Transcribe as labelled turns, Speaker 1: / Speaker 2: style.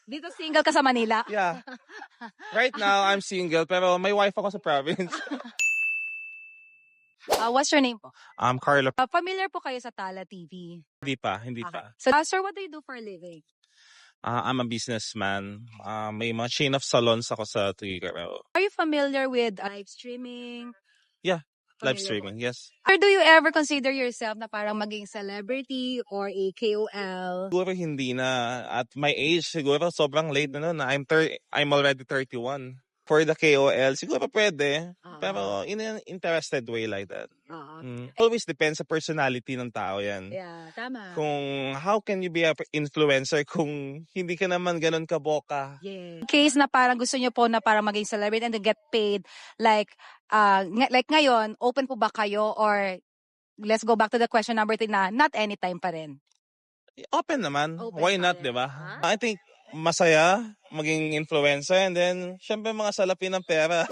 Speaker 1: Dito single ka sa Manila?
Speaker 2: Yeah. Right now, I'm single, pero may wife ako sa province.
Speaker 1: What's your name po?
Speaker 2: Carlo.
Speaker 1: Familiar po kayo sa Tala TV?
Speaker 2: Hindi
Speaker 1: Okay.
Speaker 2: pa.
Speaker 1: So, sir, what do you do for a living?
Speaker 2: I'm a businessman. May mga chain of salons ako sa Trigueros.
Speaker 1: Are you familiar with live streaming?
Speaker 2: Yeah, live
Speaker 1: Familiar
Speaker 2: streaming, yes.
Speaker 1: Or do you ever consider yourself na parang maging celebrity or a KOL?
Speaker 2: Siguro hindi na. At my age, siguro sobrang late na nun. I'm already 31. For the KOL, siguro pwede. Pero in an interested way like that. Always depends sa personality ng tao yan.
Speaker 1: Yeah, tama.
Speaker 2: Kung how can you be a influencer kung hindi ka naman ganun kaboka?
Speaker 1: Yeah. Case na parang gusto niyo po na parang maging celebrity and to get paid, like ngayon, open po ba kayo or let's go back to the question number 3 na not anytime pa rin?
Speaker 2: Open naman.
Speaker 1: Open
Speaker 2: Why
Speaker 1: pa
Speaker 2: not,
Speaker 1: rin.
Speaker 2: di ba? I think masaya maging influencer and then syempre mga salapi ng pera.